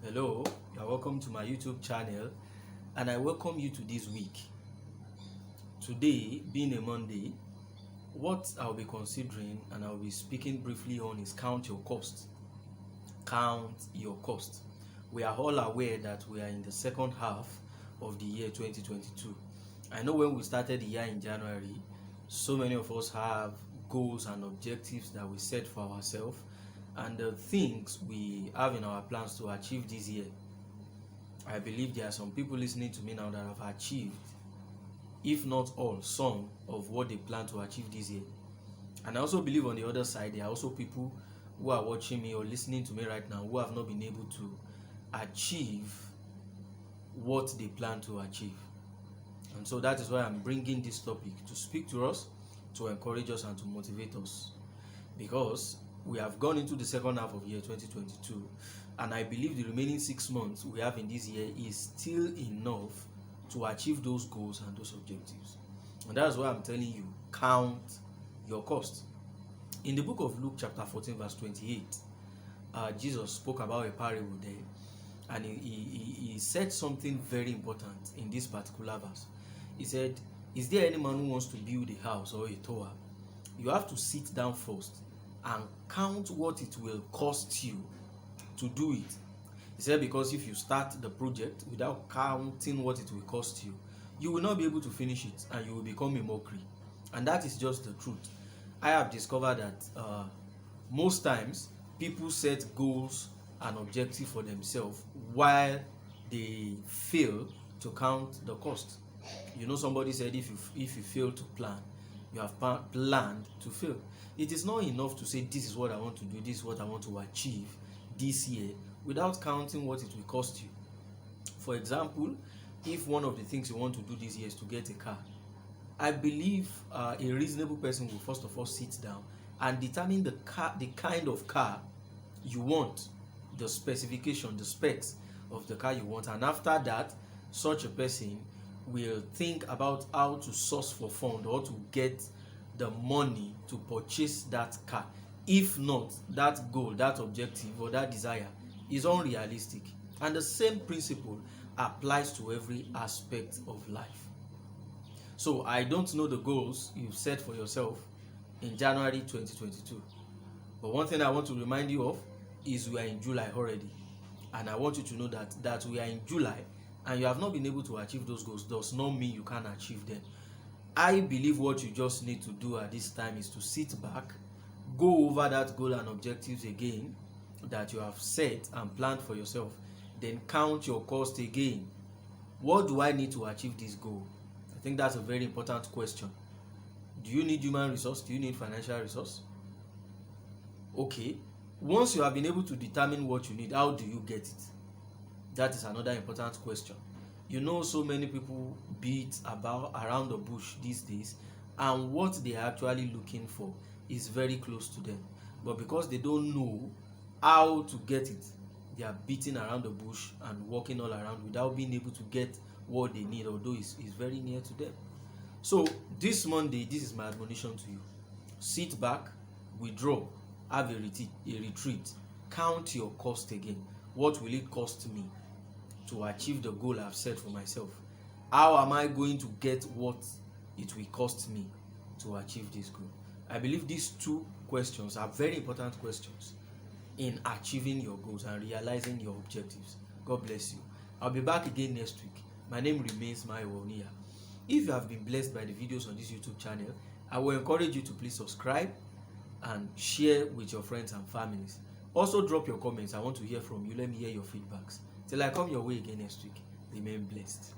Hello, you are welcome to my YouTube channel, and I welcome you to this week. Today, being a Monday, what I'll be considering and I'll be speaking briefly on is count your cost. Count your cost. We are all aware that we are in the second half of the year 2022. I know when we started the year in January, so many of us have goals and objectives that we set for ourselves and the things we have in our plans to achieve this year. I believe there are some people listening to me now that have achieved, if not all, some of what they plan to achieve this year. And I also believe on the other side, there are also people who are watching me or listening to me right now who have not been able to achieve what they plan to achieve. And so that is why I'm bringing this topic to speak to us, to encourage us, and to motivate us. Because we have gone into the second half of year 2022, and I believe the remaining 6 months we have in this year is still enough to achieve those goals and those objectives. And that's why I'm telling you, count your cost. In the book of Luke chapter 14 verse 28, Jesus spoke about a parable there, and he said something very important in this particular verse. He said, is there any man who wants to build a house or a tower? You have to sit down first and count what it will cost you to do it. He said, because if you start the project without counting what it will cost you, you will not be able to finish it and you will become a mockery. And that is just the truth. I have discovered that most times people set goals and objectives for themselves while they fail to count the cost. You know, somebody said if you fail to plan, you have planned to fail. It is not enough to say this is what I want to do, this is what I want to achieve this year without counting what it will cost you. For example, if one of the things you want to do this year is to get a car, I believe a reasonable person will first of all sit down and determine the kind of car you want, the specification, the specs of the car you want, and after that, such a person will think about how to source for fund or to get the money to purchase that car. If not, that goal, that objective, or that desire is unrealistic. And the same principle applies to every aspect of life. So I don't know the goals you've set for yourself in January 2022. But one thing I want to remind you of is we are in July already. And I want you to know that we are in July and you have not been able to achieve those goals does not mean you can't achieve them. I believe what you just need to do at this time is to sit back, go over that goal and objectives again that you have set and planned for yourself, then count your cost again. What do I need to achieve this goal? I think that's a very important question. Do you need human resource? Do you need financial resource? Okay. Once you have been able to determine what you need, how do you get it? That is another important question. You know, so many people beat about around the bush these days, and what they are actually looking for is very close to them. But because they don't know how to get it, they are beating around the bush and walking all around without being able to get what they need, although it's very near to them. So this Monday, this is my admonition to you. Sit back, withdraw, have a retreat, count your cost again. What will it cost me to achieve the goal I've set for myself? How am I going to get what it will cost me to achieve this goal? I believe these two questions are very important questions in achieving your goals and realizing your objectives. God bless you. I'll be back again next week. My name remains Maiwo Oniya. If you have been blessed by the videos on this YouTube channel, I will encourage you to please subscribe and share with your friends and families. Also drop your comments. I want to hear from you. Let me hear your feedbacks. Till I come your way again next week, remain blessed.